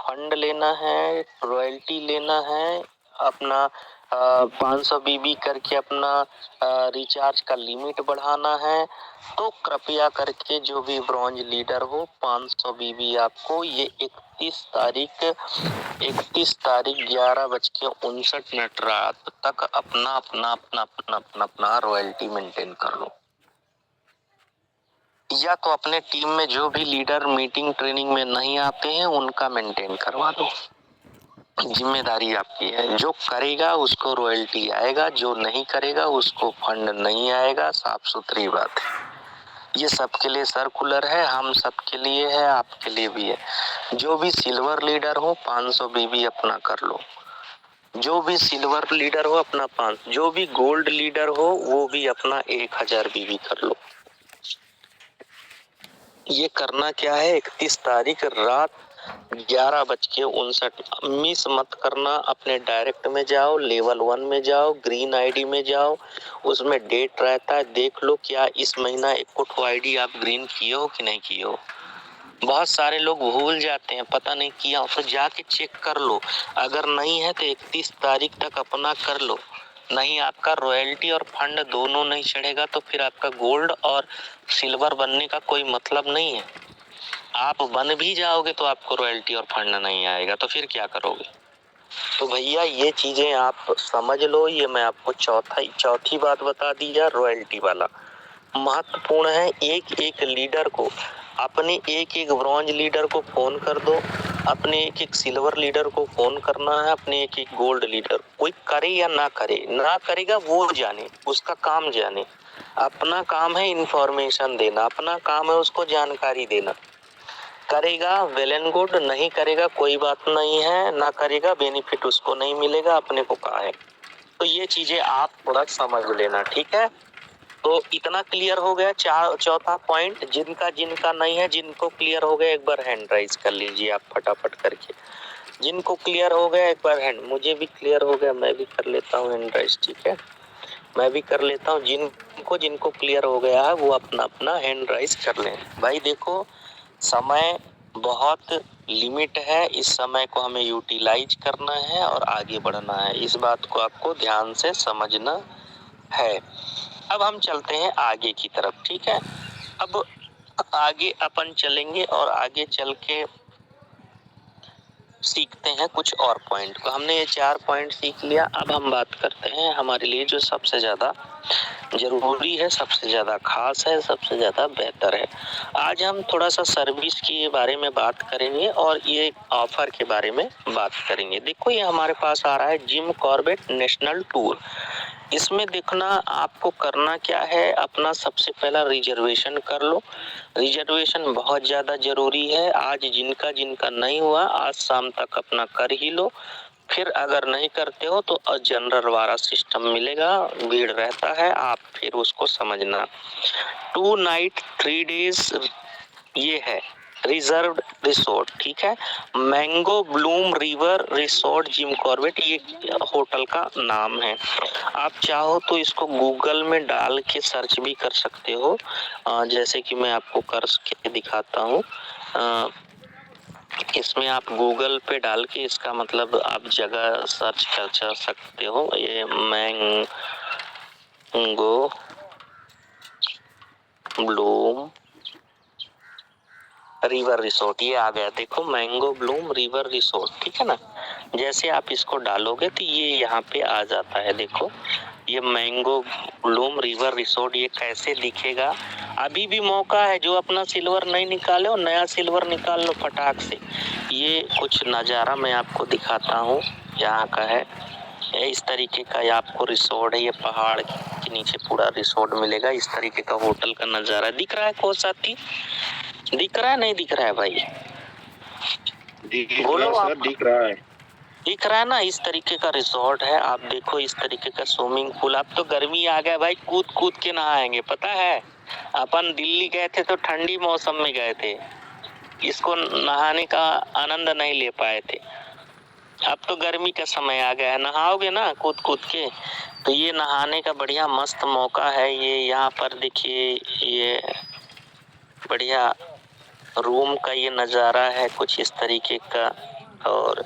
Fund लेना है, royalty लेना है, अपना 500 बीबी करके अपना रिचार्ज का लिमिट बढ़ाना है, तो कृपया करके जो भी ब्रॉन्ज लीडर हो 500 बीबी आपको ये 31 तारीख 11:59 रात तक अपना रॉयल्टी मेंटेन कर लो। या तो अपने टीम में जो भी लीडर मीटिंग ट्रेनिंग में नहीं आते हैं उनका मेंटेन करवा दो। जिम्मेदारी आपकी है, जो करेगा उसको रॉयल्टी आएगा, जो नहीं करेगा उसको फंड नहीं आएगा। साफ सुथरी बात है, ये सबके लिए सर्कुलर है, हम सबके लिए है, आपके लिए भी है। जो भी सिल्वर लीडर हो 500 बीबी अपना कर लो, जो भी सिल्वर लीडर हो अपना 5, जो भी गोल्ड लीडर हो वो भी अपना 1000 बीबी कर लो। ये करना क्या है, 31 तारीख रात 11:59 मिस मत करना। अपने डायरेक्ट में जाओ, लेवल 1 में जाओ, ग्रीन आईडी में जाओ, उसमें डेट रहता है, देख लो क्या इस महीना एक आईडी आप ग्रीन किए हो कि नहीं किए हो। बहुत सारे लोग भूल जाते हैं, पता नहीं किया हो, तो जाके चेक कर लो। अगर नहीं है तो 31 तारीख तक अपना कर लो, नहीं आपका रॉयल्टी और फंड दोनों नहीं चढ़ेगा तो फिर आपका गोल्ड और सिल्वर बनने का कोई मतलब नहीं है। आप बन भी जाओगे तो आपको रॉयल्टी और फंड नहीं आएगा, तो फिर क्या करोगे। तो भैया ये चीजें आप समझ लो। ये मैं आपको चौथी बात बता दी है, रॉयल्टी वाला महत्वपूर्ण है। एक एक लीडर को, अपने एक एक ब्रॉन्ज लीडर को फोन कर दो, अपने एक एक सिल्वर लीडर को फोन करना है, अपने एक एक गोल्ड लीडर। कोई करे या ना करे, ना करेगा वो जाने, उसका काम जाने। अपना काम है इंफॉर्मेशन देना, अपना काम है उसको जानकारी देना। करेगा वेल एंड गुड, नहीं करेगा कोई बात नहीं है, ना करेगा बेनिफिट उसको नहीं मिलेगा, अपने को कहा है। तो ये चीजें आप थोड़ा समझ लेना, ठीक है। तो इतना क्लियर हो गया। चौथा पॉइंट, जिनका जिनका नहीं है, जिनको क्लियर हो गया एक बार हैंड राइज कर लीजिए आप फटाफट करके। जिनको क्लियर हो गया एक बार हैंड, मुझे भी क्लियर हो गया, मैं भी कर लेता हूँ हैंड राइज, ठीक है, मैं भी कर लेता हूँ। जिनको क्लियर हो गया है वो अपना अपना हैंड राइज कर लें। भाई देखो, समय बहुत लिमिट है, इस समय को हमें यूटिलाइज करना है और आगे बढ़ना है, इस बात को आपको ध्यान से समझना है। अब हम चलते हैं आगे की तरफ, ठीक है। अब आगे अपन चलेंगे और आगे चल के सीखते हैं कुछ और पॉइंट को। हमने ये 4 पॉइंट सीख लिया। अब हम बात करते हैं हमारे लिए जो सबसे ज्यादा जरूरी है, सबसे ज्यादा खास है, सबसे ज्यादा बेहतर है। आज हम थोड़ा सा सर्विस के बारे में बात करेंगे और ये ऑफर के बारे में बात करेंगे। देखो, ये हमारे पास आ रहा है जिम कॉर्बेट नेशनल टूर। इसमें देखना आपको करना क्या है, अपना सबसे पहला रिजर्वेशन कर लो। रिजर्वेशन बहुत ज्यादा जरूरी है। आज जिनका जिनका नहीं हुआ, आज शाम तक अपना कर ही लो। फिर अगर नहीं करते हो तो जनरल वाला सिस्टम मिलेगा, भीड़ रहता है, आप फिर उसको समझना। 2 नाइट 3 डेज ये है रिजर्व्ड रिसोर्ट, ठीक है। Mango Bloom river resort Jim Corbett ये होटल का नाम है। आप चाहो तो इसको गूगल में डाल के सर्च भी कर सकते हो, जैसे कि मैं आपको कर के दिखाता हूँ। इसमें आप गूगल पे डाल के इसका मतलब आप जगह सर्च कर सकते हो। ये मैंगो ब्लूम रिवर रिसोर्ट ये आ गया, देखो मैंगो ब्लूम रिवर रिसोर्ट, ठीक है ना। जैसे आप इसको डालोगे तो ये यहाँ पे आ जाता है। देखो ये मैंगो ब्लूम रिवर रिसोर्ट, ये कैसे दिखेगा। अभी भी मौका है, जो अपना सिल्वर नहीं निकाले हो नया सिल्वर निकाल लो फटाक से। ये कुछ नजारा मैं आपको दिखाता हूँ, यहाँ का है इस तरीके का। ये आपको रिसोर्ट है, ये पहाड़ के नीचे पूरा रिसोर्ट मिलेगा। इस तरीके का होटल का नजारा दिख रहा है को साथी, दिख रहा है नहीं दिख रहा है भाई, बोलो आप। दिख रहा है, दिख रहा है ना। इस तरीके का रिसोर्ट है, आप देखो इस तरीके का स्विमिंग पूल। अब तो गर्मी आ गया भाई, कूद कूद के नहाएंगे। पता है अपन दिल्ली गए थे तो ठंडी मौसम में गए थे, इसको नहाने का आनंद नहीं ले पाए थे। अब तो गर्मी का समय आ गया है, नहाओगे ना कूद कूद के, तो ये नहाने का बढ़िया मस्त मौका है। ये यहाँ पर देखिए, ये बढ़िया रूम का ये नजारा है कुछ इस तरीके का। और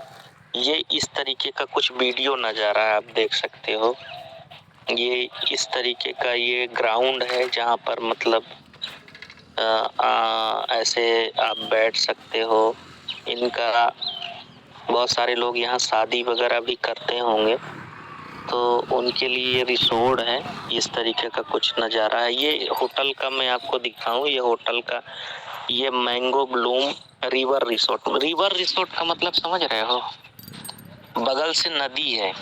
ये इस तरीके का कुछ वीडियो नज़ारा है, आप देख सकते हो। ये इस तरीके का ये ग्राउंड है जहाँ पर मतलब ऐसे आप बैठ सकते हो। इनका बहुत सारे लोग यहाँ शादी वगैरह भी करते होंगे, तो उनके लिए ये रिसोर्ट है। इस तरीके का कुछ नज़ारा है। ये होटल का मैं आपको दिखाऊं, ये होटल का ये mango Bloom river resort. River resort का मतलब समझ रहे हो? बगल से नदी है,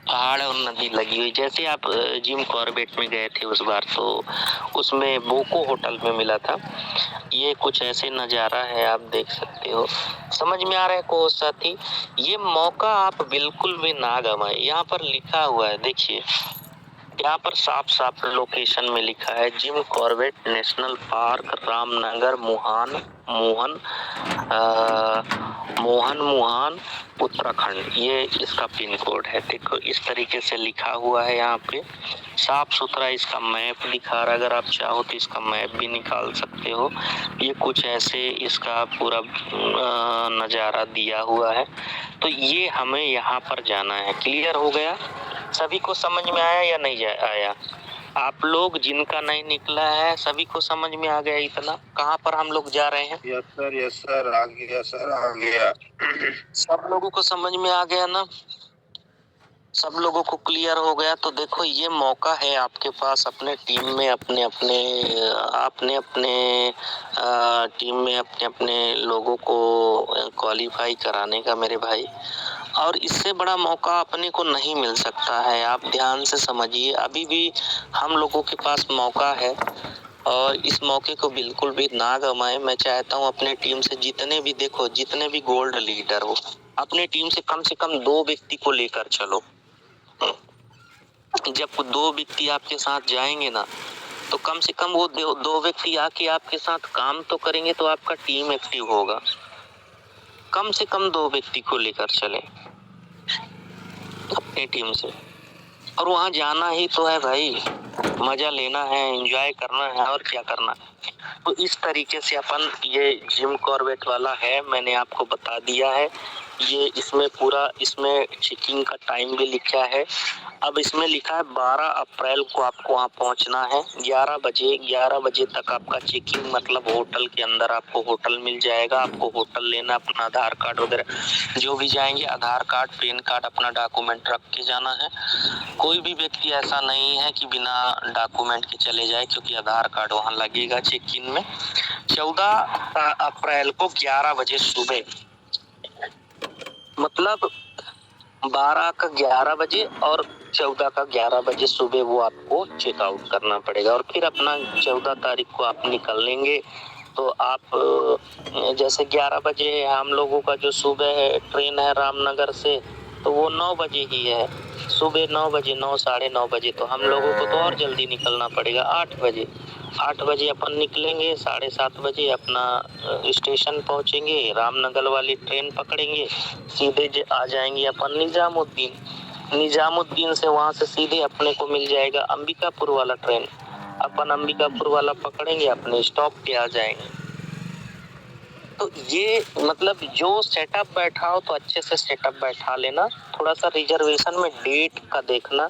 पहाड़ और नदी लगी हुई। जैसे आप जिम कॉर्बेट में गए थे उस बार, तो उसमें बोको होटल में मिला था। ये कुछ ऐसे नज़ारा है, आप देख सकते हो। समझ में आ रहा है को साथी? ये मौका आप बिल्कुल भी ना गवाएं। यहाँ पर लिखा हुआ है, देखिए यहाँ पर साफ साफ लोकेशन में लिखा है Jim Corbett national park, Ramnagar, Mohan मुहान उत्तराखंड। ये इसका पिन कोड है। देखो इस तरीके से लिखा हुआ है यहाँ पे, साफ सुथरा इसका मैप दिखा रहा है। अगर आप चाहो तो इसका मैप भी निकाल सकते हो। ये कुछ ऐसे इसका पूरा नज़ारा दिया हुआ है। तो ये हमें यहाँ पर जाना है। क्लियर हो गया? सभी को समझ में आया या नहीं आया? आप लोग जिनका नहीं निकला है सभी को समझ में आ गया इतना? कहाँ पर हम लोग जा रहे हैं? यस सर, आ गया सर, आ गया। सब लोगों को समझ में आ गया ना? सब लोगों को क्लियर हो गया? तो देखो ये मौका है आपके पास अपने टीम में अपने अपने लोगों को क्वालिफाई कराने का मेरे भाई। और इससे बड़ा मौका अपने को नहीं मिल सकता है। आप ध्यान से समझिए, अभी भी हम लोगों के पास मौका है और इस मौके को बिल्कुल भी ना गंवाएं। मैं चाहता हूं अपने टीम से जितने भी गोल्ड लीडर हो, अपने टीम से कम 2 व्यक्ति को लेकर चलो। जब 2 व्यक्ति आपके साथ जाएंगे ना, तो कम से कम वो 2 व्यक्ति आके आपके साथ काम तो करेंगे, तो आपका टीम एक्टिव होगा। कम से कम 2 व्यक्ति को लेकर चले अपनी टीम से। और वहां जाना ही तो है भाई, मजा लेना है, एंजॉय करना है, और क्या करना है। तो इस तरीके से अपन ये जिम कॉर्बेट वाला है, मैंने आपको बता दिया है। ये इसमें चेकिंग का टाइम भी लिखा है। अब इसमें लिखा है 12 अप्रैल को आपको वहाँ पहुँचना है। 11 बजे तक आपका चेकिंग, मतलब होटल के अंदर आपको होटल मिल जाएगा। आपको होटल लेना, अपना आधार कार्ड वगैरह जो भी जाएंगे, आधार कार्ड, पैन कार्ड, अपना डॉक्यूमेंट रख के जाना है। कोई भी व्यक्ति ऐसा नहीं है कि बिना डॉक्यूमेंट के चले जाए, क्योंकि आधार कार्ड वहाँ लगेगा चेक इन में। 14 अप्रैल को 11 बजे सुबह, मतलब 12 का 11 बजे और 14 का 11 बजे सुबह वो आपको चेकआउट करना पड़ेगा। और फिर अपना 14 तारीख को आप निकलेंगे। तो आप जैसे 11 बजे हम लोगों का जो सुबह है ट्रेन है रामनगर से, तो वो 9 बजे ही है। सुबह 9 बजे, 9 साढ़े 9 बजे। तो हम लोगों को तो और जल्दी निकलना पड़ेगा। 8 बजे अपन निकलेंगे, 7:30 बजे अपना स्टेशन पहुंचेंगे, रामनगर वाली ट्रेन पकड़ेंगे, सीधे आ जाएंगे अपन निजामुद्दीन से वहां से सीधे अपने को मिल जाएगा अंबिकापुर वाला ट्रेन। अपन अंबिकापुर वाला पकड़ेंगे, अपने स्टॉप पे आ जाएंगे। तो ये मतलब जो सेटअप बैठा हो तो अच्छे से सेटअप बैठा लेना। थोड़ा सा रिजर्वेशन में डेट का देखना,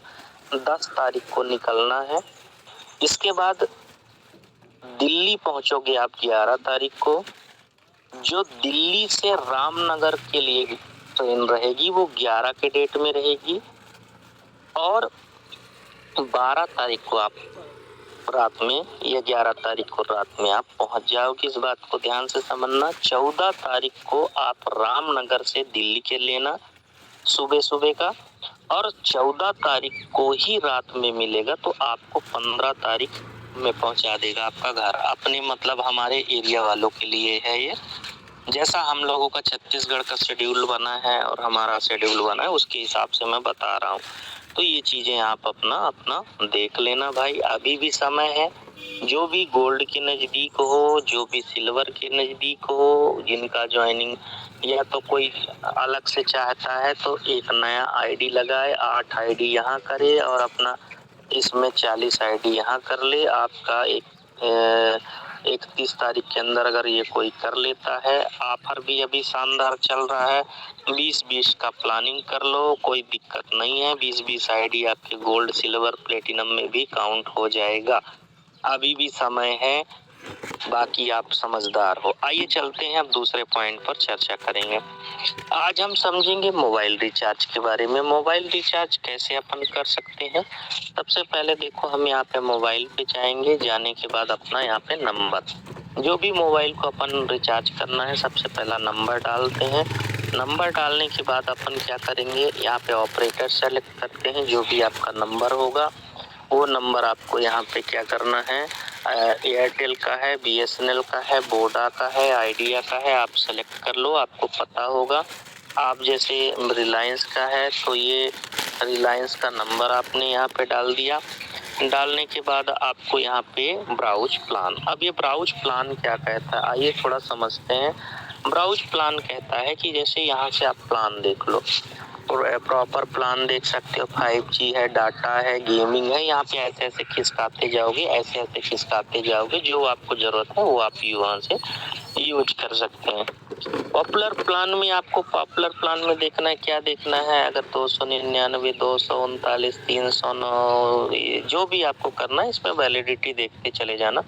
10 तारीख को निकलना है। इसके बाद दिल्ली पहुंचोगे आप 11 तारीख को। जो दिल्ली से रामनगर के लिए ट्रेन रहेगी वो 11 के डेट में रहेगी। और 12 तारीख को आप रात में या 11 तारीख को रात में आप पहुंच जाओगे। इस बात को ध्यान से समझना। 14 तारीख को आप रामनगर से दिल्ली के लेना सुबह का, और 14 तारीख को ही रात में मिलेगा, तो आपको 15 तारीख में पहुंचा देगा आपका घर। अपने मतलब हमारे एरिया वालों के लिए है ये। जैसा हम लोगों का छत्तीसगढ़ का शेड्यूल बना है और हमारा शेड्यूल बना है, उसके हिसाब से मैं बता रहा हूँ। तो ये चीजें आप अपना देख लेना भाई, अभी भी समय है। जो भी गोल्ड के नजदीक हो, जो भी सिल्वर के नजदीक हो, जिनका ज्वाइनिंग या तो कोई अलग से चाहता है, तो एक नया आईडी लगाए, 8 आईडी यहाँ करे और अपना इसमें 40 आईडी यहाँ कर ले। आपका एक 31 तारीख के अंदर अगर ये कोई कर लेता है, ऑफर भी अभी शानदार चल रहा है। 20-20 का प्लानिंग कर लो, कोई दिक्कत नहीं है। 20-20 आईडी आपके गोल्ड, सिल्वर, प्लेटिनम में भी काउंट हो जाएगा। अभी भी समय है, बाकी आप समझदार हो। आइए चलते हैं, अब दूसरे पॉइंट पर चर्चा करेंगे। आज हम समझेंगे मोबाइल रिचार्ज के बारे में। मोबाइल रिचार्ज कैसे अपन कर सकते हैं। सबसे पहले देखो, हम यहाँ पे मोबाइल पे जाएंगे, जाने के बाद अपना यहाँ पे नंबर, जो भी मोबाइल को अपन रिचार्ज करना है, सबसे पहला नंबर डालते हैं। नंबर डालने के बाद अपन क्या करेंगे, यहाँ पे ऑपरेटर सेलेक्ट करते हैं। जो भी आपका नंबर होगा वो नंबर आपको यहाँ पे क्या करना है, एयरटेल का है, बीएसएनएल का है, वोडा का है, आइडिया का है, आप सेलेक्ट कर लो, आपको पता होगा। आप जैसे रिलायंस का है तो ये रिलायंस का नंबर आपने यहाँ पे डाल दिया। डालने के बाद आपको यहाँ पे ब्राउज प्लान, अब ये ब्राउज प्लान क्या कहता है आइए थोड़ा समझते हैं। ब्राउज प्लान कहता है कि जैसे यहाँ से आप प्लान देख लो, प्रॉपर प्लान देख सकते हो, 5G है, डाटा है, गेमिंग है। यहाँ पे ऐसे ऐसे खिसकाते जाओगे, ऐसे ऐसे खिसकाते जाओगे, जो आपको जरूरत है वो आप यहाँ से यूज कर सकते हैं। पॉपुलर प्लान में आपको पॉपुलर प्लान में देखना है, क्या देखना है, अगर 299, 239, 309, जो भी आपको करना है, इसमें वैलिडिटी देखते चले जाना।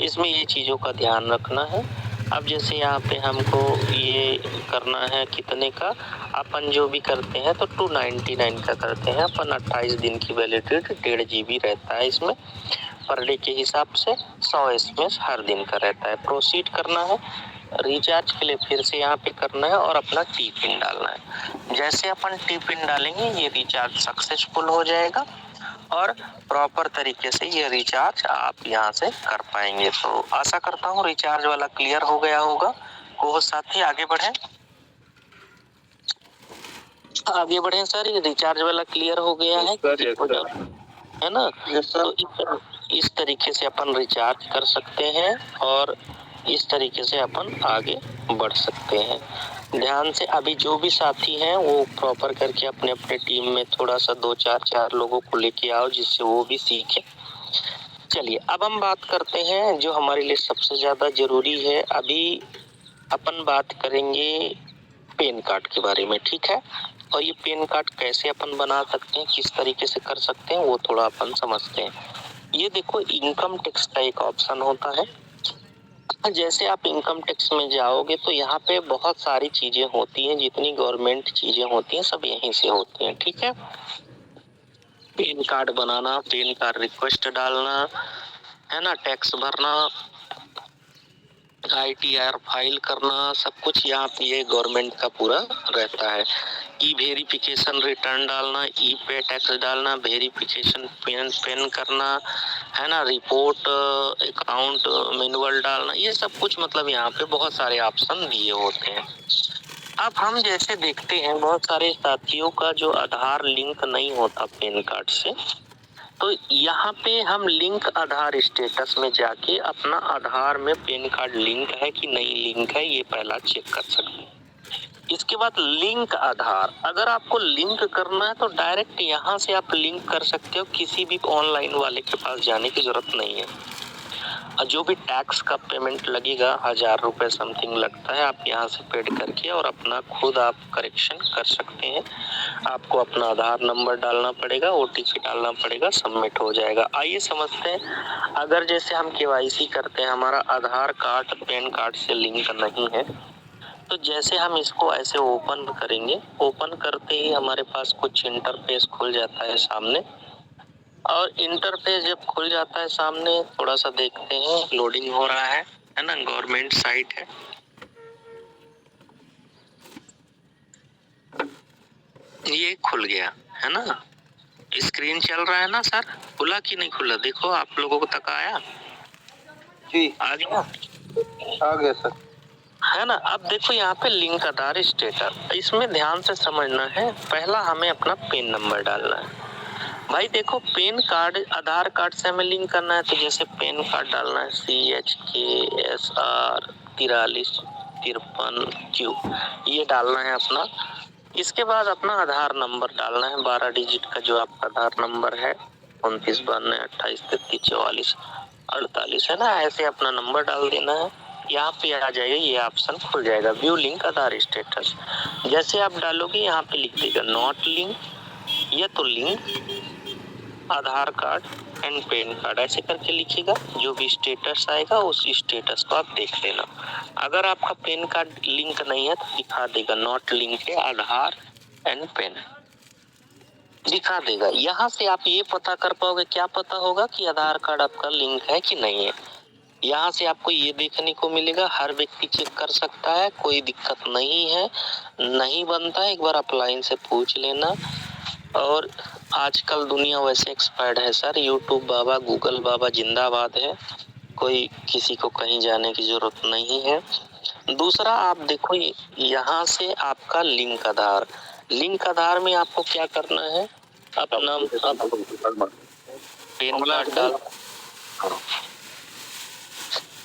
इसमें ये चीजों का ध्यान रखना है। अब जैसे यहाँ पे हमको ये करना है कितने का, अपन जो भी करते हैं तो 299 का करते हैं अपन। 28 दिन की वैलिडिटी, 1.5 GB रहता है इसमें पर डे के हिसाब से, 100 SMS हर दिन का रहता है। प्रोसीड करना है, रिचार्ज के लिए फिर से यहाँ पे करना है और अपना टी पिन डालना है। जैसे अपन टी पिन डालेंगे ये रिचार्ज सक्सेसफुल हो जाएगा और प्रॉपर तरीके से ये रिचार्ज आप यहाँ से कर पाएंगे। तो आशा करता हूँ रिचार्ज वाला क्लियर हो गया होगा। वो साथी आगे बढ़े सर, ये रिचार्ज वाला क्लियर हो गया है ना। तो इस तरीके से अपन रिचार्ज कर सकते हैं और इस तरीके से अपन आगे बढ़ सकते हैं। ध्यान से अभी जो भी साथी हैं वो प्रॉपर करके अपने अपने टीम में थोड़ा सा 2-4 लोगों को लेके आओ, जिससे वो भी सीखे। चलिए अब हम बात करते हैं जो हमारे लिए सबसे ज्यादा जरूरी है। अभी अपन बात करेंगे पैन कार्ड के बारे में, ठीक है। और ये पैन कार्ड कैसे अपन बना सकते हैं, किस तरीके से कर सकते हैं, वो थोड़ा अपन समझते हैं। ये देखो, इनकम टैक्स का एक ऑप्शन होता है। जैसे आप इनकम टैक्स में जाओगे तो यहाँ पे बहुत सारी चीजें होती हैं, जितनी गवर्नमेंट चीजें होती हैं सब यहीं से होती हैं, ठीक है। पैन कार्ड बनाना, पैन कार्ड रिक्वेस्ट डालना, है ना, टैक्स भरना, ITR फाइल करना, सब कुछ यहाँ पे ये गवर्नमेंट का पूरा रहता है। ई वेरिफिकेशन रिटर्न डालना, ई पे टैक्स डालना, वेरिफिकेशन पेन करना, है ना, रिपोर्ट अकाउंट मैनुअल डालना, ये सब कुछ मतलब यहाँ पे बहुत सारे ऑप्शन दिए होते हैं। अब हम जैसे देखते हैं बहुत सारे साथियों का जो आधार लिंक नहीं होता पैन कार्ड से, तो यहाँ पे हम लिंक आधार स्टेटस में जाके अपना आधार में पैन कार्ड लिंक है कि नहीं लिंक है ये पहला चेक कर सकते हैं। इसके बाद लिंक आधार, अगर आपको लिंक करना है तो डायरेक्ट यहाँ से आप लिंक कर सकते हो, किसी भी ऑनलाइन वाले के पास जाने की जरूरत नहीं है। जो भी टैक्स का पेमेंट लगेगा 1000 रुपए समथिंग लगता है, आप यहाँ से पेड करके और अपना खुद आप करेक्शन कर सकते हैं। आपको अपना आधार नंबर डालना पड़ेगा, OTP डालना पड़ेगा, सबमिट हो जाएगा। आइए समझते हैं, अगर जैसे हम KYC करते हैं, हमारा आधार कार्ड पैन कार्ड से लिंक नहीं है, तो जैसे हम इसको ऐसे ओपन करेंगे, ओपन करते ही हमारे पास कुछ इंटरफेस खुल जाता है सामने। और इंटरफेस जब खुल जाता है सामने, थोड़ा सा देखते हैं, लोडिंग हो रहा है ना, गवर्नमेंट साइट है। ये खुल गया है ना, स्क्रीन चल रहा है ना सर, खुला कि नहीं खुला, देखो आप लोगों को तक आया जी, आ गया सर, है ना। अब देखो यहाँ पे लिंक आधार स्टेटस, इसमें ध्यान से समझना है। पहला हमें अपना पिन नंबर डालना है। भाई देखो, पैन कार्ड आधार कार्ड से हमें लिंक करना है, तो जैसे पैन कार्ड डालना है CHKSR 4353Q, ये डालना है अपना। इसके बाद अपना आधार नंबर डालना है, 12 डिजिट का जो आपका आधार नंबर है, 29 92 28 33 44। 48 है ना, ऐसे अपना नंबर डाल देना है। यहाँ पे आ जाएगा, ये ऑप्शन खुल जाएगा, व्यू लिंक आधार स्टेटस। जैसे आप डालोगे यहाँ पे लिख देगा नॉट लिंक, या तो link Aadhaar card and pan card, ऐसे करके लिखिएगा। जो भी स्टेटस आएगा उस स्टेटस को आप देख लेना। अगर आपका पैन कार्ड लिंक नहीं है तो दिखा देगा नॉट लिंक है आधार एंड पैन, दिखा देगा। यहाँ से आप ये पता कर पाओगे, क्या पता होगा कि आधार कार्ड आपका लिंक है कि नहीं है। यहाँ से आपको ये देखने को मिलेगा, हर व्यक्ति चेक कर सकता है, कोई दिक्कत नहीं है। नहीं बनता है एक बार आप लाइन से पूछ लेना। और आजकल दुनिया वैसे एक्सपर्ट है सर, यूट्यूब बाबा, गूगल बाबा जिंदाबाद है, कोई किसी को कहीं जाने की जरूरत नहीं है। दूसरा आप देखो, यहाँ से आपका लिंक आधार में आपको क्या करना है, अपना पैन कार्ड डाल।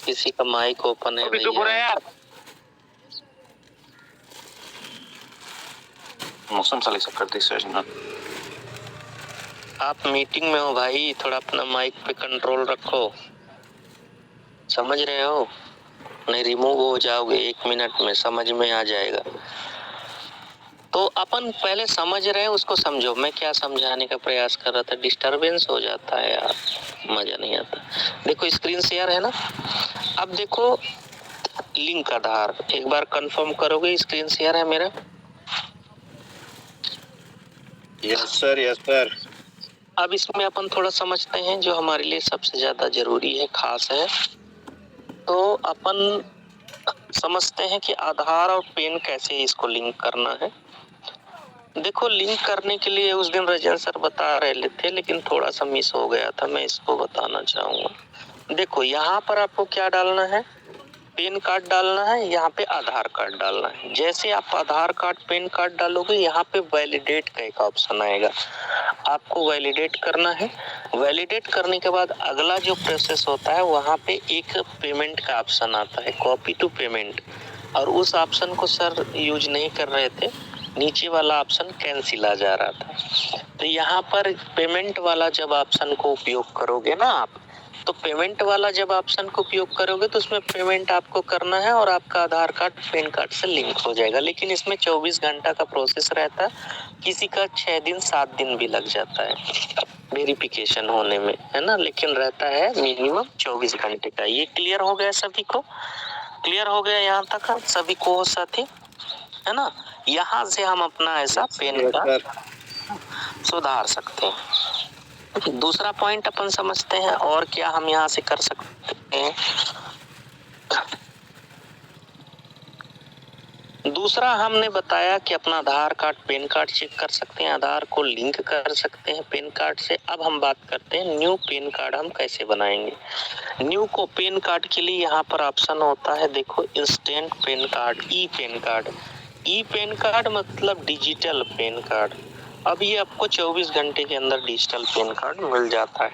किसी का माइक ओपन है भैया, मौसम साले सब करते हैं। आप मीटिंग में हो भाई, थोड़ा अपना माइक पे कंट्रोल रखो, समझ रहे हो, नहीं रिमूव हो जाओगे 1 मिनट में, समझ में आ जाएगा। तो अपन पहले समझ रहे हैं, उसको समझो। मैं क्या समझाने का प्रयास कर रहा था, डिस्टरबेंस हो जाता है यार, मजा नहीं आता। देखो स्क्रीन शेयर है ना, अब देखो लिंक आधार, एक बार कंफर्म करोगे स्क्रीन शेयर है मेरा? Yes sir, yes sir. अब इसमें अपन थोड़ा समझते हैं जो हमारे लिए सबसे ज्यादा जरूरी है, खास है। तो अपन समझते हैं कि आधार और पैन कैसे इसको लिंक करना है। देखो लिंक करने के लिए उस दिन रजन सर बता रहे थे, लेकिन थोड़ा सा मिस हो गया था, मैं इसको बताना चाहूंगा। देखो यहाँ पर आपको क्या डालना है, पैन कार्ड डालना है, यहाँ पे आधार कार्ड डालना है। जैसे आप आधार कार्ड पैन कार्ड डालोगे, यहाँ पे वैलिडेट का एक ऑप्शन आएगा, आपको वैलिडेट करना है। वैलिडेट करने के बाद अगला जो प्रोसेस होता है, वहाँ पे एक पेमेंट का ऑप्शन आता है, कॉपी टू पेमेंट, और उस ऑप्शन को सर यूज नहीं कर रहे थे, नीचे वाला ऑप्शन कैंसिल आ जा रहा था। तो यहाँ पर पेमेंट वाला जब ऑप्शन को उपयोग करोगे ना आप, तो पेमेंट वाला जब ऑप्शन को उपयोग करोगे तो उसमें पेमेंट आपको करना है और आपका आधार कार्ड पैन कार्ड से लिंक हो जाएगा। लेकिन इसमें 24 घंटा का प्रोसेस रहता है, किसी का 6 दिन 7 दिन भी लग जाता है वेरिफिकेशन होने में, है ना, लेकिन रहता है मिनिमम 24 घंटे का। ये क्लियर हो गया सभी को? क्लियर हो गया यहाँ तक सभी को साथी, है ना? यहाँ से हम अपना ऐसा पैन कार्ड सुधार सकते हैं। दूसरा पॉइंट अपन समझते हैं, और क्या हम यहाँ से कर सकते हैं। दूसरा हमने बताया कि अपना आधार कार्ड पैन कार्ड चेक कर सकते हैं, आधार को लिंक कर सकते हैं पैन कार्ड से। अब हम बात करते हैं न्यू पैन कार्ड हम कैसे बनाएंगे। न्यू को पैन कार्ड के लिए यहाँ पर ऑप्शन होता है, देखो instant pan card, e PAN card. E PAN card मतलब डिजिटल पैन कार्ड। अब ये आपको 24 घंटे के अंदर डिजिटल पैन कार्ड मिल जाता है।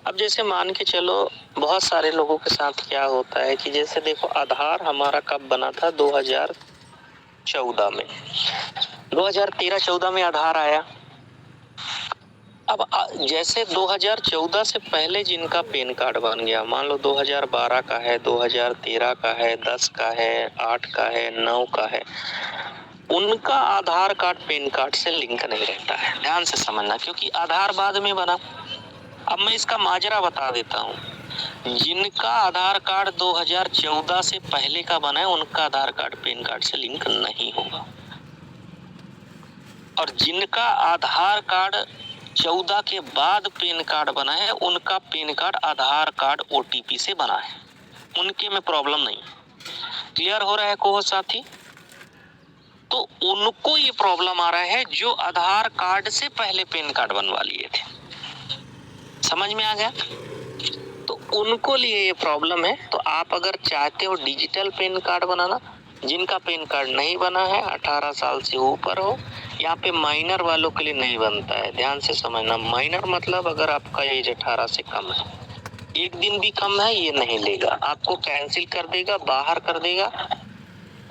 अब जैसे मान के चलो, बहुत सारे लोगों के साथ क्या होता है कि जैसे देखो आधार हमारा कब बना था, 2014 में, 2013-14 में आधार आया। अब जैसे 2014 से पहले जिनका पैन कार्ड बन गया, मान लो 2012 का है, 2013 का है, 10 का है, 8 का है, 9 का है, उनका आधार कार्ड पैन कार्ड से लिंक नहीं रहता है। ध्यान से समझना, क्योंकि आधार बाद में बना। अब मैं इसका माजरा बता देता हूँ। जिनका आधार कार्ड 2014 से पहले का बना है, उनका आधार कार्ड पैन कार्ड से लिंक नहीं होगा, और जिनका आधार कार्ड 14 के बाद पैन कार्ड बना है, उनका पैन कार्ड आधार कार्ड OTP से बना है, उनके में प्रॉब्लम नहीं। क्लियर हो रहा है को साथी? तो उनको ये प्रॉब्लम आ रहा है जो आधार कार्ड से पहले पैन कार्ड बनवा लिए थे। समझ में आ गया? तो उनको लिए ये प्रॉब्लम है। तो आप अगर चाहते हो डिजिटल पैन कार्ड बनाना, जिनका पैन कार्ड नहीं बना है, 18 साल से ऊपर हो, यहाँ पे माइनर वालों के लिए नहीं बनता है। ध्यान से समझना, माइनर मतलब अगर आपका एज 18 से कम है, 1 दिन भी कम है, ये नहीं लेगा, आपको कैंसिल कर देगा, बाहर कर देगा,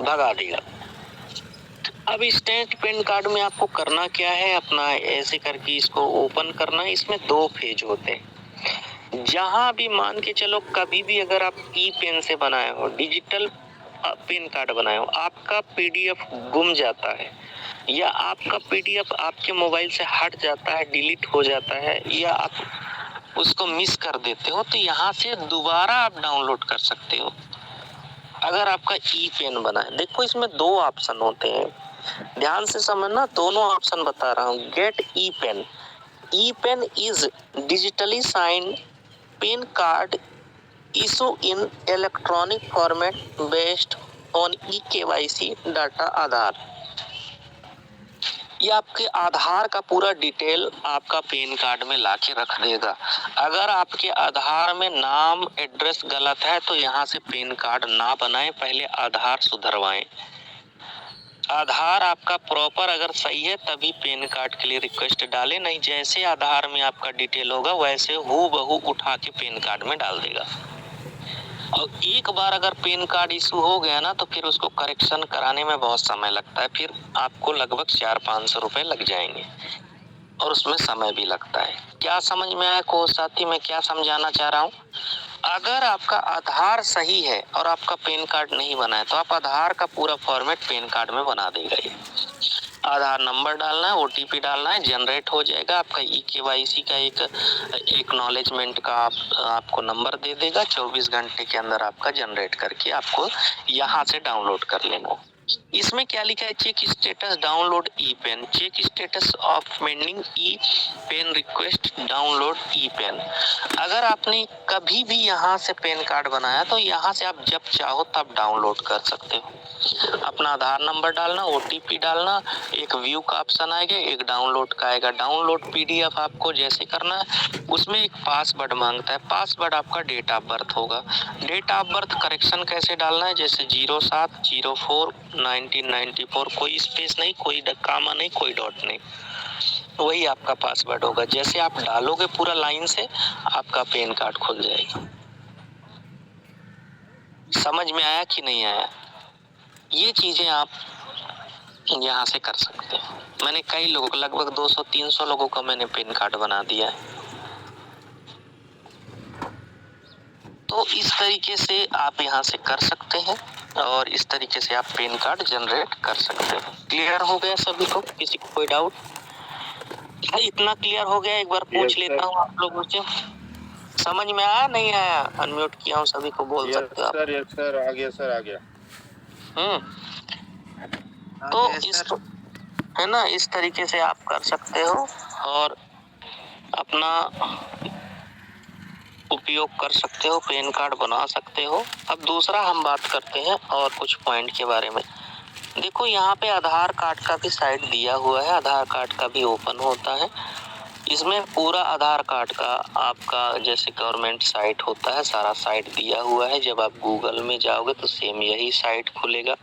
भगा देगा। अब स्टेट पैन कार्ड में आपको करना क्या है, अपना ऐसे करके इसको ओपन करना है। इसमें 2 फेज होते हैं। जहां भी मान के चलो कभी भी अगर आप ई पेन से बनाए हो, डिजिटल पेन कार्ड बनाए हो, आपका पीडीएफ गुम जाता है या आपका पीडीएफ आपके मोबाइल से हट जाता है, डिलीट हो जाता है या आप उसको मिस कर देते हो, तो यहाँ से दोबारा आप डाउनलोड कर सकते हो अगर आपका ई पेन बना है। देखो इसमें दो ऑप्शन होते हैं, ध्यान से समझना, दोनों ऑप्शन बता रहा हूँ। Get e PAN, e PAN is digitally signed PAN card issue in electronic format based on eKYC data Aadhaar. ये आपके आधार का पूरा डिटेल आपका पेन कार्ड में लाके रख देगा। अगर आपके आधार में नाम एड्रेस गलत है तो यहाँ से पेन कार्ड ना बनाएं, पहले आधार सुधरवाएं। आधार आपका प्रॉपर अगर सही है तभी पेन कार्ड के लिए रिक्वेस्ट डालें, नहीं जैसे आधार में आपका डिटेल होगा वैसे हूबहू उठा के पेन कार्ड में डाल देगा। और एक बार अगर पेन कार्ड इशू हो गया ना तो फिर उसको करेक्शन कराने में बहुत समय लगता है, फिर आपको लगभग 400-500 रुपए लग जाएंगे और उसमें समय भी लगता है। क्या समझ में आया को साथी, मैं क्या समझाना चाह रहा हूँ? अगर आपका आधार सही है और आपका पेन कार्ड नहीं बना है तो आप आधार का पूरा फॉर्मेट पेन कार्ड में बना देगा। ये आधार नंबर डालना है, ओटीपी डालना है, जनरेट हो जाएगा। आपका eKYC का एक एक्नॉलेजमेंट का आपको नंबर दे देगा, 24 घंटे के अंदर आपका जनरेट करके आपको यहाँ से डाउनलोड कर लेना। इसमें क्या लिखा है? Check status download e PAN, check status of pending e PAN request download e PAN. अगर आपने कभी भी यहाँ से पेन कार्ड बनाया तो यहाँ से आप जब चाहो तब डाउनलोड कर सकते हो। अपना आधार नंबर डालना, ओटीपी डालना, एक व्यू का ऑप्शन आएगा, एक डाउनलोड का आएगा। डाउनलोड पीडीएफ आपको जैसे करना है उसमें एक पासवर्ड मांगता है, पासवर्ड आपका डेट ऑफ बर्थ होगा। डेट ऑफ बर्थ करेक्शन कैसे डालना है? जैसे 07/04/1994, कोई स्पेस नहीं, कोई कामा नहीं, कोई डॉट नहीं, वही आपका पासवर्ड होगा। जैसे आप डालोगे पूरा लाइन से आपका पेन कार्ड खुल जाएगा। समझ में आया कि नहीं आया? ये चीजें आप यहाँ से कर सकते हैं। मैंने कई लोगों, लगभग 200-300 लोगों का मैंने पेन कार्ड बना दिया है। तो इस तरीके से आप यहाँ से कर सकते हैं और इस तरीके से आप पेन कार्ड जनरेट कर सकते हैं। क्लियर हो गया सभी को? किसी को कोई डाउट? इतना क्लियर हो गया? एक बार पूछ लेता हूँ आप लोगों से, समझ में आया नहीं आया? अनम्यूट किया हूँ, सभी को बोल सकते हो आप। यस सर, आ गया सर, आ गया। तो इस है ना, इस तरीके से आप कर सकते हो और अपना उपयोग कर सकते हो, पेन कार्ड बना सकते हो। अब दूसरा हम बात करते हैं और कुछ पॉइंट के बारे में। देखो यहाँ पे आधार कार्ड का भी साइट दिया हुआ है, आधार कार्ड का भी ओपन होता है। इसमें पूरा आधार कार्ड का आपका जैसे गवर्नमेंट साइट होता है, सारा साइट दिया हुआ है। जब आप गूगल में जाओगे तो सेम यही साइट खुलेगा।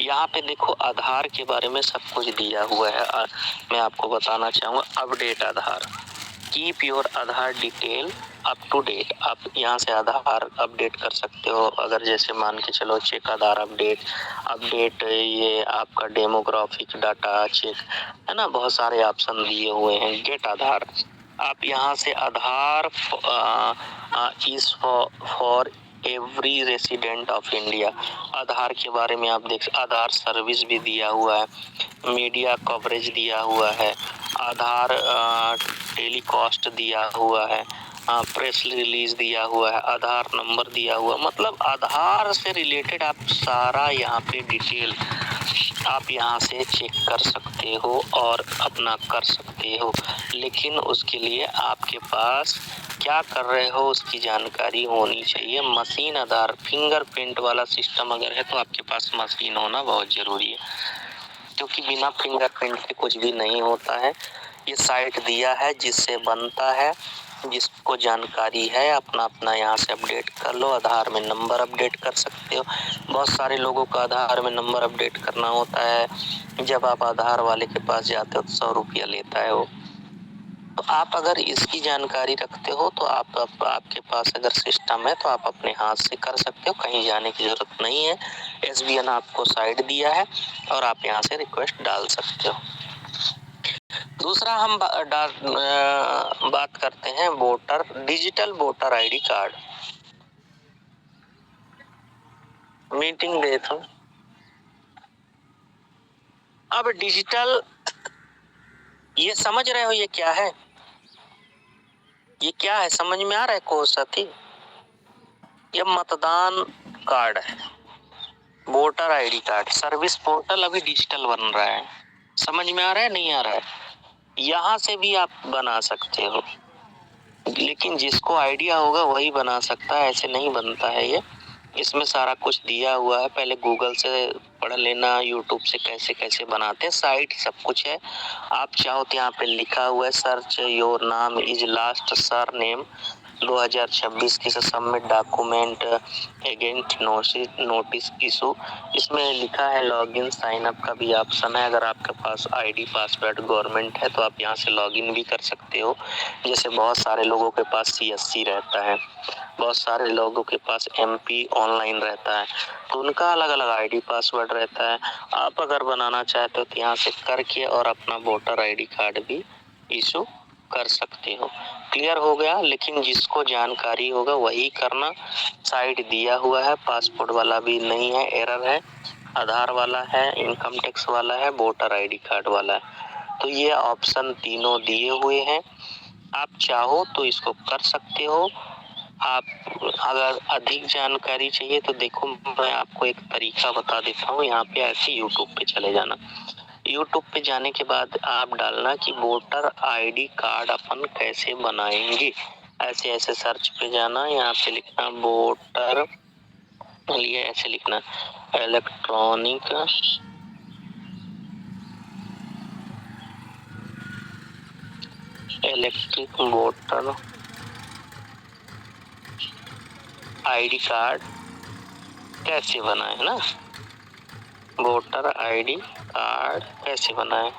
यहाँ पे देखो आधार के बारे में सब कुछ दिया हुआ है। मैं आपको बताना चाहूँगा, update Aadhaar, keep your Aadhaar detail up to date. आप यहाँ से आधार अपडेट कर सकते हो। अगर जैसे मान के चलो चेक आधार अपडेट ये आपका डेमोग्राफिक डाटा चेक है ना, बहुत सारे ऑप्शन दिए हुए हैं। गेट आधार, आप यहाँ से Aadhaar is for every resident of India, Aadhaar के बारे में आप देख, आधार सर्विस भी दिया हुआ है, मीडिया कवरेज दिया हुआ है, आधार टेलीकास्ट दिया हुआ है, प्रेस रिलीज दिया हुआ है, आधार नंबर दिया हुआ, मतलब आधार से रिलेटेड आप सारा यहाँ पे डिटेल आप यहाँ से चेक कर सकते हो और अपना कर सकते हो। लेकिन उसके लिए आपके पास क्या कर रहे हो उसकी जानकारी होनी चाहिए। मशीन आधार, फिंगरप्रिंट वाला सिस्टम अगर है तो आपके पास मशीन होना बहुत जरूरी है, क्योंकि बिना फिंगरप्रिंट के कुछ भी नहीं होता है। ये साइट दिया है जिससे बनता है, जिसको जानकारी है अपना अपना यहाँ से अपडेट कर लो। आधार में नंबर अपडेट कर सकते हो। बहुत सारे लोगों का आधार में नंबर अपडेट करना होता है, जब आप आधार वाले के पास जाते हो तो 100 रुपया लेता है वो। तो आप अगर इसकी जानकारी रखते हो तो आपके पास अगर सिस्टम है तो आप अपने हाथ से कर सकते हो, कहीं जाने की जरूरत नहीं है। SBN आपको साइट दिया है और आप यहाँ से रिक्वेस्ट डाल सकते हो। दूसरा हम बात करते हैं voter digital voter ID card. Meeting दे तो अब डिजिटल, ये समझ रहे हो ये क्या है? ये क्या है, समझ में आ रहा है को साथी? ये मतदान कार्ड है, voter ID card. Service portal अभी डिजिटल बन रहा है, समझ में आ रहा है नहीं आ रहा है? यहाँ से भी आप बना सकते हो, लेकिन जिसको आइडिया होगा वही बना सकता है, ऐसे नहीं बनता है ये। इसमें सारा कुछ दिया हुआ है, पहले गूगल से पढ़ लेना, यूट्यूब से कैसे कैसे बनाते हैं, साइट सब कुछ है। आप चाहो तो यहाँ पे लिखा हुआ है सर्च योर नाम इज लास्ट सर नेम 2026 की submit document against notice issue. इसमें लिखा है लॉगिन साइन अप का भी ऑप्शन है। अगर आपके पास आईडी पासवर्ड गवर्नमेंट है तो आप यहाँ से लॉगिन भी कर सकते हो। जैसे बहुत सारे लोगों के पास CSC रहता है, बहुत सारे लोगों के पास MP ऑनलाइन रहता है, तो उनका अलग अलग आईडी पासवर्ड रहता है। आप अगर बनाना चाहते हो तो यहाँ से करके और अपना वोटर आईडी कार्ड भी इशू कर सकते हो। क्लियर हो गया? लेकिन जिसको जानकारी होगा वही करना। साइट दिया हुआ है, पासपोर्ट वाला भी नहीं है, एरर है, आधार वाला है, इनकम टैक्स वाला है, वोटर आईडी कार्ड वाला है। तो ये ऑप्शन तीनों दिए हुए हैं, आप चाहो तो इसको कर सकते हो। आप अगर अधिक जानकारी चाहिए तो देखो मैं आपको एक तरीका बता देता हूँ। यहाँ पे ऐसे यूट्यूब पे चले जाना, यूट्यूब पे जाने के बाद आप डालना कि वोटर आईडी कार्ड अपन कैसे बनाएंगे। ऐसे ऐसे सर्च पे जाना, यहाँ पे लिखना वोटर, ये ऐसे लिखना electronic electric voter ID card कैसे बनाए, है ना, वोटर आईडी कार्ड कैसे बनाए,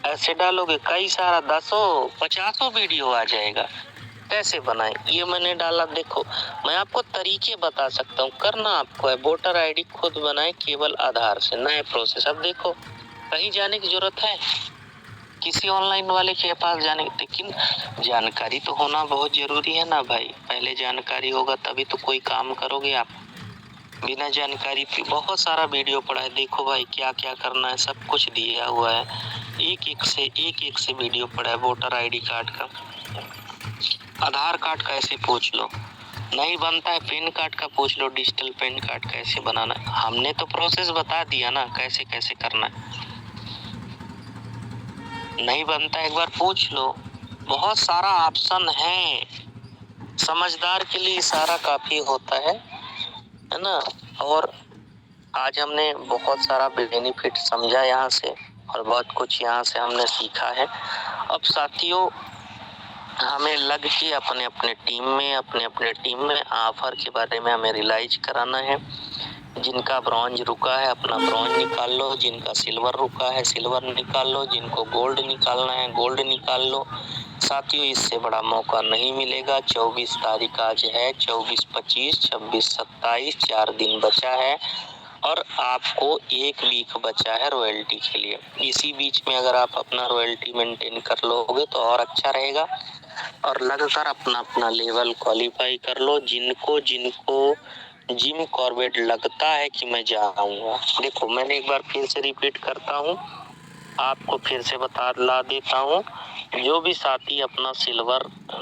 ऐसे डालोगे कई सारा 10-50 वीडियो आ जाएगा कैसे बनाए। ये मैंने डाला, देखो मैं आपको तरीके बता सकता हूँ, करना आपको है। वोटर आईडी खुद बनाए केवल आधार से, नए प्रोसेस। अब देखो कहीं जाने की जरूरत है किसी ऑनलाइन वाले के पास जाने, लेकिन जानकारी तो होना बहुत जरूरी है ना भाई। पहले जानकारी होगा तभी तो कोई काम करोगे आप। बिना जानकारी के बहुत सारा वीडियो पड़ा है, देखो भाई क्या क्या करना है सब कुछ दिया हुआ है। एक एक से वीडियो पड़ा है। वोटर आईडी कार्ड का, आधार कार्ड का ऐसे पूछ लो, नहीं बनता है पैन कार्ड का पूछ लो, डिजिटल पैन कार्ड कैसे बनाना है। हमने तो प्रोसेस बता दिया ना कैसे कैसे करना है। नहीं बनता एक बार पूछ लो, बहुत सारा ऑप्शन है। समझदार के लिए सारा काफी होता है ना। और आज हमने बहुत सारा बेनिफिट समझा यहाँ से, और बहुत कुछ यहाँ से हमने सीखा है। अब साथियों हमें लग के अपने अपने टीम में ऑफर के बारे में हमें रियलाइज कराना है। जिनका ब्रॉन्ज रुका है अपना ब्रॉन्ज निकाल लो, जिनका सिल्वर रुका है सिल्वर निकाल लो, जिनको गोल्ड निकालना है गोल्ड निकाल लो। साथियों इससे बड़ा मौका नहीं मिलेगा। 24 तारीख आज है, 24, 25, 26, 27 4 दिन बचा है और आपको 1 वीक बचा है रॉयल्टी के लिए। इसी बीच में अगर आप अपना रॉयल्टी मेंटेन कर लोगे तो और अच्छा रहेगा, और लगातार अपना अपना लेवल क्वालिफाई कर लो। जिनको जिम कॉर्बेट लगता है कि मैं जाऊंगा, देखो मैंने एक बार फिर से रिपीट करता हूँ, आपको फिर से बता देता हूँ। जो भी साथी अपना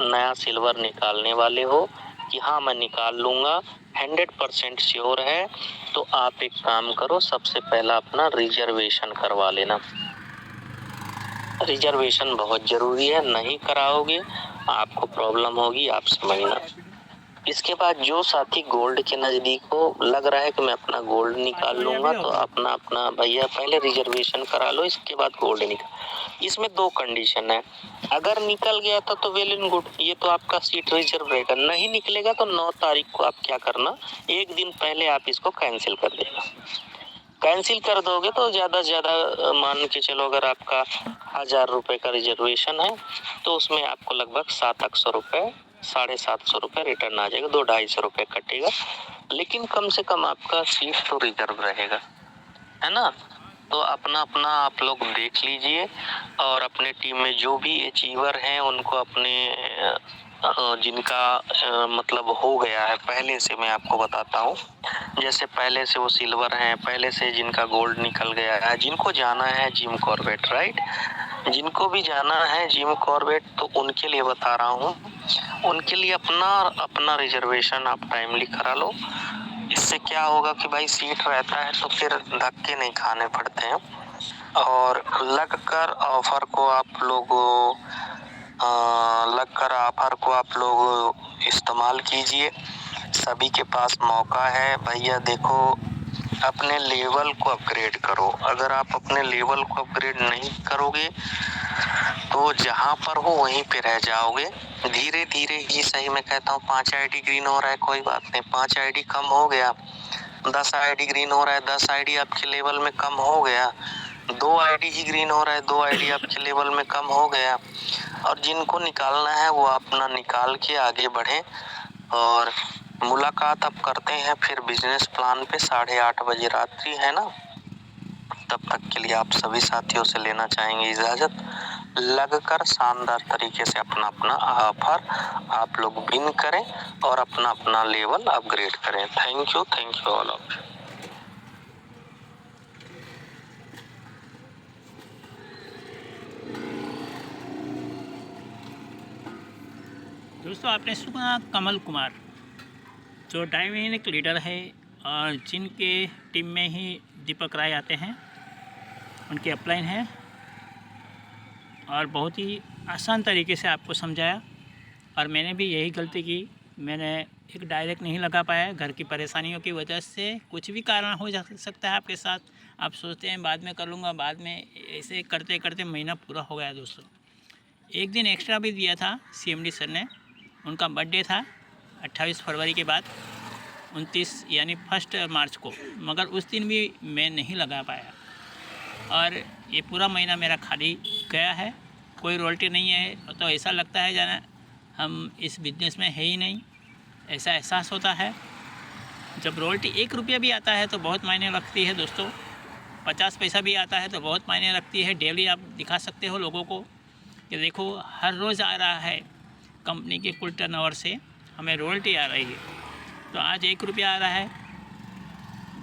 नया सिल्वर निकालने वाले हो कि हाँ मैं निकाल लूंगा 100% श्योर है, तो आप एक काम करो, सबसे पहला अपना रिजर्वेशन करवा लेना। रिजर्वेशन बहुत जरूरी है, नहीं कराओगे आपको प्रॉब्लम होगी, आप समझना। इसके बाद जो साथी गोल्ड के नजदीक हो, लग रहा है कि मैं अपना गोल्ड निकाल लूंगा, तो अपना भैया पहले रिजर्वेशन करा लो, इसके बाद गोल्ड निकाल। इसमें 2 कंडीशन है, अगर निकल गया तो वेल एंड गुड, ये तो आपका सीट रिजर्व रहेगा। नहीं निकलेगा तो 9 तारीख को आप क्या करना, एक दिन पहले आप इसको कैंसिल कर देना। कैंसिल कर दोगे तो ज्यादा से ज्यादा मान के चलो, अगर आपका 1000 रुपए का रिजर्वेशन है तो उसमें आपको लगभग 700 रुपए 750 रुपए रिटर्न आ जाएगा, 200-250 रुपए कटेगा, लेकिन कम से कम आपका सीट तो रिजर्व रहेगा, है ना। तो अपना अपना आप लोग देख लीजिए और अपने टीम में जो भी अचीवर हैं उनको अपने जिनका मतलब हो गया है पहले से, मैं आपको बताता हूँ, जैसे पहले से वो सिल्वर हैं, पहले से जिनका गोल्ड निकल गया है, जिनको जाना है जिम कॉर्बेट, राइट, जिनको भी जाना है जिम कॉर्बेट, तो उनके लिए बता रहा हूँ, उनके लिए अपना अपना रिजर्वेशन आप टाइमली करा लो। इससे क्या होगा कि भाई सीट रहता है तो फिर धक्के नहीं खाने पड़ते हैं, और लगकर ऑफर को आप लोग इस्तेमाल कीजिए। सभी के पास मौका है भैया। देखो, अपने लेवल को अपग्रेड करो। अगर आप अपने लेवल को अपग्रेड नहीं करोगे तो जहां पर हो वहीं पे रह जाओगे। धीरे धीरे ही सही, मैं कहता हूँ 5 आईडी ग्रीन हो रहा है, कोई बात नहीं, 5 आईडी कम हो गया, 10 आईडी ग्रीन हो रहा है, 10 आईडी आपके लेवल में कम हो गया, 2 आईडी ही ग्रीन हो रहा है, 2 आईडी आपके लेवल में कम हो गया। और जिनको निकालना है वो अपना निकाल के आगे बढ़े। और मुलाकात अब करते हैं फिर बिजनेस प्लान पे 8:30 बजे रात्रि, है ना। तब तक के लिए आप सभी साथियों से लेना चाहेंगे इजाजत। लगकर शानदार तरीके से अपना अपना ऑफर आप लोग विन करें और अपना अपना लेवल अपग्रेड करें। Thank you all of you. दोस्तों, आपने सुना कमल कुमार, जो डायनेमिक लीडर है और जिनके टीम में ही दीपक राय आते हैं, उनकी अपलाइन है, और बहुत ही आसान तरीके से आपको समझाया। और मैंने भी यही गलती की, मैंने एक डायरेक्ट नहीं लगा पाया, घर की परेशानियों की वजह से। कुछ भी कारण हो जा सकता है आपके साथ, आप सोचते हैं बाद में कर लूँगा, बाद में, ऐसे करते करते महीना पूरा हो गया। दोस्तों, एक दिन एक्स्ट्रा भी दिया था CMD सर ने, उनका बर्थडे था 28 फरवरी के बाद 29 यानी 1 मार्च को, मगर उस दिन भी मैं नहीं लगा पाया और ये पूरा महीना मेरा खाली गया है। कोई रॉयल्टी नहीं है, तो ऐसा लगता है जाना हम इस बिज़नेस में है ही नहीं, ऐसा एहसास होता है। जब रॉयल्टी 1 रुपया भी आता है तो बहुत मायने रखती है दोस्तों, 50 पैसा भी आता है तो बहुत मायने रखती है। डेली आप दिखा सकते हो लोगों को कि देखो हर रोज़ आ रहा है, कंपनी के कुल टर्नओवर से हमें रॉयल्टी आ रही है। तो आज 1 रुपया आ रहा है,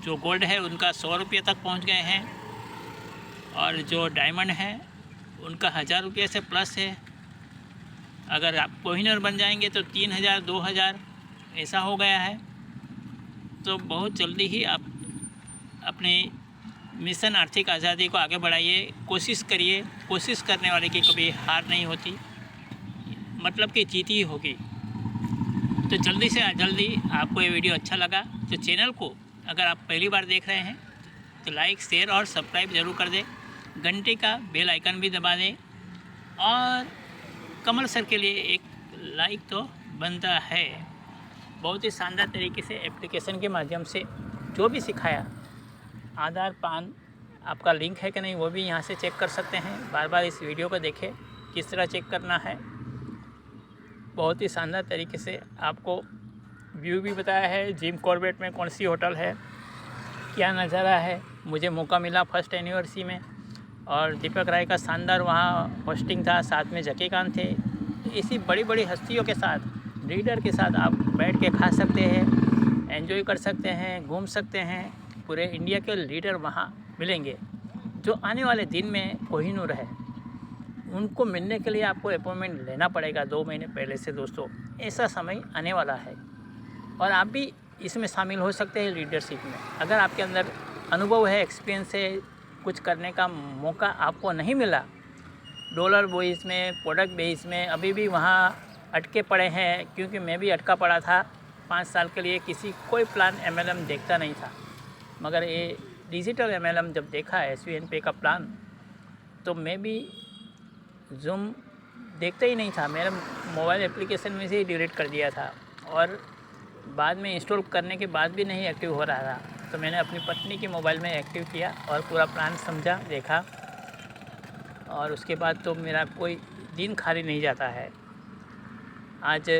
जो गोल्ड है उनका 100 रुपये तक पहुंच गए हैं, और जो डायमंड है उनका 1000 रुपये से प्लस है। अगर आप कोहिनूर बन जाएंगे तो 3000 2000 ऐसा हो गया है। तो बहुत जल्दी ही आप अपने मिशन आर्थिक आज़ादी को आगे बढ़ाइए, कोशिश करिए। कोशिश करने वाले की कभी हार नहीं होती, मतलब कि जीत ही होगी। तो जल्दी से जल्दी आपको ये वीडियो अच्छा लगा तो चैनल को अगर आप पहली बार देख रहे हैं तो लाइक, शेयर और सब्सक्राइब ज़रूर कर दें, घंटे का बेल आइकन भी दबा दें, और कमल सर के लिए एक लाइक तो बनता है। बहुत ही शानदार तरीके से एप्लीकेशन के माध्यम से जो भी सिखाया, आधार पान आपका लिंक है कि नहीं वो भी यहाँ से चेक कर सकते हैं। बार बार इस वीडियो को देखें किस तरह चेक करना है। बहुत ही शानदार तरीके से आपको व्यू भी बताया है, जिम कॉर्बेट में कौन सी होटल है, क्या नज़ारा है। मुझे मौका मिला 1st एनिवर्सरी में, और दीपक राय का शानदार वहाँ होस्टिंग था, साथ में जकीकांत थे। इसी बड़ी बड़ी हस्तियों के साथ, लीडर के साथ आप बैठ के खा सकते हैं, एंजॉय कर सकते हैं, घूम सकते हैं। पूरे इंडिया के लीडर वहाँ मिलेंगे जो आने वाले दिन में कोहिनूर है। उनको मिलने के लिए आपको अपॉइंटमेंट लेना पड़ेगा 2 महीने पहले से। दोस्तों, ऐसा समय आने वाला है और आप भी इसमें शामिल हो सकते हैं लीडरशिप में। अगर आपके अंदर अनुभव है, एक्सपीरियंस है, कुछ करने का मौका आपको नहीं मिला, डॉलर बेस में, प्रोडक्ट बेस में अभी भी वहाँ अटके पड़े हैं, क्योंकि मैं भी अटका पड़ा था 5 साल के लिए। कोई प्लान MLM देखता नहीं था, मगर ये डिजिटल MLM जब देखा SVN पे का प्लान, तो मैं भी जूम देखता ही नहीं था, मेरा मोबाइल एप्लीकेशन में से ही डिलीट कर दिया था, और बाद में इंस्टॉल करने के बाद भी नहीं एक्टिव हो रहा था। तो मैंने अपनी पत्नी के मोबाइल में एक्टिव किया और पूरा प्लान समझा, देखा, और उसके बाद तो मेरा कोई दिन खाली नहीं जाता है। आज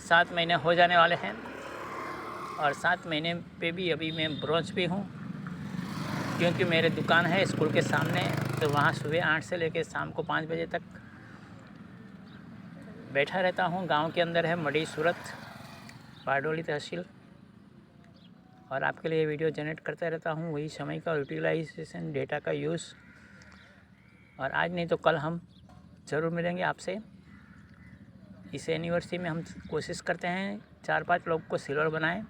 7 महीने हो जाने वाले हैं, और 7 महीने पे भी अभी मैं ब्रोंज पे हूँ। क्योंकि मेरे दुकान है स्कूल के सामने, तो वहाँ सुबह 8 से लेकर शाम को 5 बजे तक बैठा रहता हूँ। गांव के अंदर है मड़ी सूरत, बारडोली तहसील, और आपके लिए वीडियो जनरेट करता रहता हूँ। वही समय का यूटिलाइजेशन, डेटा का यूज़। और आज नहीं तो कल हम ज़रूर मिलेंगे आपसे। इस एनिवर्सरी में हम कोशिश करते हैं 4-5 लोग को सिल्वर बनाएं,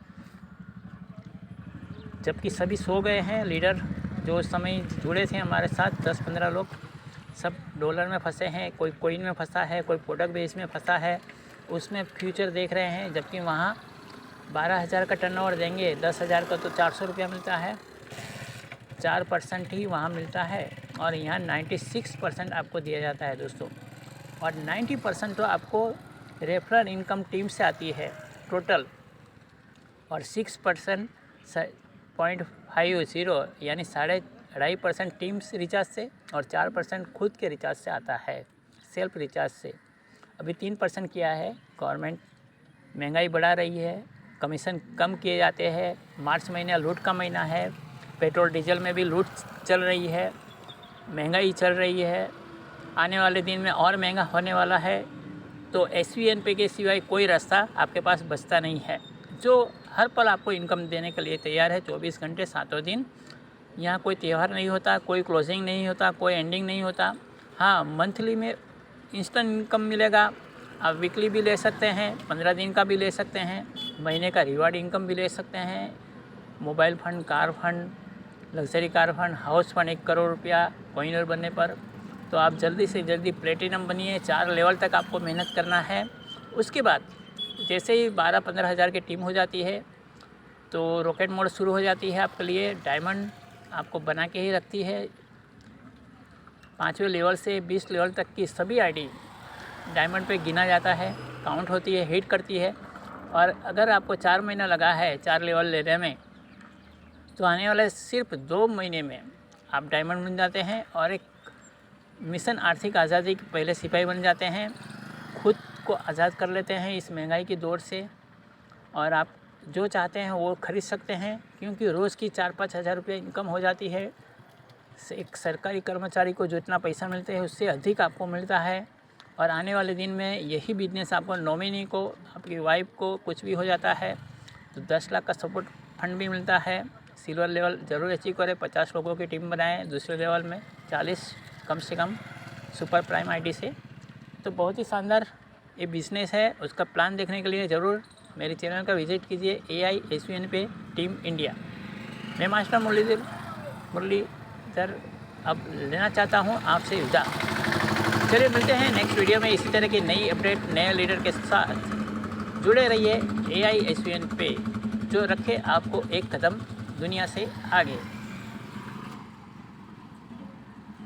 जबकि सभी सो गए हैं। लीडर जो उस समय जुड़े थे हमारे साथ 10-15 लोग, सब डॉलर में फंसे हैं, कोई कॉइन में फंसा है, कोई प्रोडक्ट बेस में फंसा है, उसमें फ्यूचर देख रहे हैं। जबकि वहाँ 12,000 का टर्नओवर देंगे, 10,000 का तो 400 रुपया मिलता है, 4% ही वहाँ मिलता है। और यहाँ 96% आपको दिया जाता है दोस्तों, और 90% तो आपको रेफरल इनकम टीम से आती है टोटल, और 6% 0.50 यानी 2.5% टीम्स रिचार्ज से, और 4% खुद के रिचार्ज से आता है, सेल्फ रिचार्ज से। अभी 3% किया है। गवर्नमेंट महंगाई बढ़ा रही है, कमीशन कम किए जाते हैं। मार्च महीना लूट का महीना है, पेट्रोल डीजल में भी लूट चल रही है, महंगाई चल रही है, आने वाले दिन में और महंगा होने वाला है। तो SVN पे के सिवाय कोई रास्ता आपके पास बचता नहीं है, जो हर पल आपको इनकम देने के लिए तैयार है 24 घंटे 7 दिन। यहाँ कोई त्यौहार नहीं होता, कोई क्लोजिंग नहीं होता, कोई एंडिंग नहीं होता। हाँ, मंथली में इंस्टेंट इनकम मिलेगा। आप वीकली भी ले सकते हैं, 15 दिन का भी ले सकते हैं, महीने का रिवार्ड इनकम भी ले सकते हैं। Mobile fund, car fund, luxury car fund, house fund 1 crore रुपया कॉइनर बनने पर। तो आप जल्दी से जल्दी प्लेटिनम बनिए। 4 लेवल तक आपको मेहनत करना है। उसके बाद जैसे ही 12-15 हज़ार की टीम हो जाती है तो रॉकेट मोड शुरू हो जाती है आपके लिए। डायमंड आपको बना के ही रखती है। 5वें लेवल से 20 लेवल तक की सभी आईडी डायमंड पे गिना जाता है, काउंट होती है, हिट करती है। और अगर आपको 4 महीना लगा है 4 लेवल लेने में, तो आने वाले सिर्फ 2 महीने में आप डायमंड बन जाते हैं और एक मिशन आर्थिक आज़ादी के पहले सिपाही बन जाते हैं। खुद को आज़ाद कर लेते हैं इस महंगाई की दौर से, और आप जो चाहते हैं वो ख़रीद सकते हैं, क्योंकि रोज़ की 4-5 हज़ार रुपये इनकम हो जाती है। एक सरकारी कर्मचारी को जितना पैसा मिलता है उससे अधिक आपको मिलता है। और आने वाले दिन में यही बिजनेस आपको, नॉमिनी को, आपकी वाइफ को कुछ भी हो जाता है तो 10 लाख का सपोर्ट फंड भी मिलता है। सिल्वर लेवल ज़रूर अचीव करें, 50 लोगों की टीम बनाएं। दूसरे लेवल में 40 कम से कम सुपर प्राइम आईडी से। तो बहुत ही शानदार ये बिज़नेस है। उसका प्लान देखने के लिए ज़रूर मेरे चैनल का विजिट कीजिए, AI SVN पे टीम इंडिया। मैं मास्टर मुरलीधर अब लेना चाहता हूँ आपसे विदा। चलिए मिलते हैं नेक्स्ट वीडियो में इसी तरह की नई अपडेट, नए लीडर के साथ। जुड़े रहिए AI SVN पे, जो रखे आपको एक कदम दुनिया से आगे।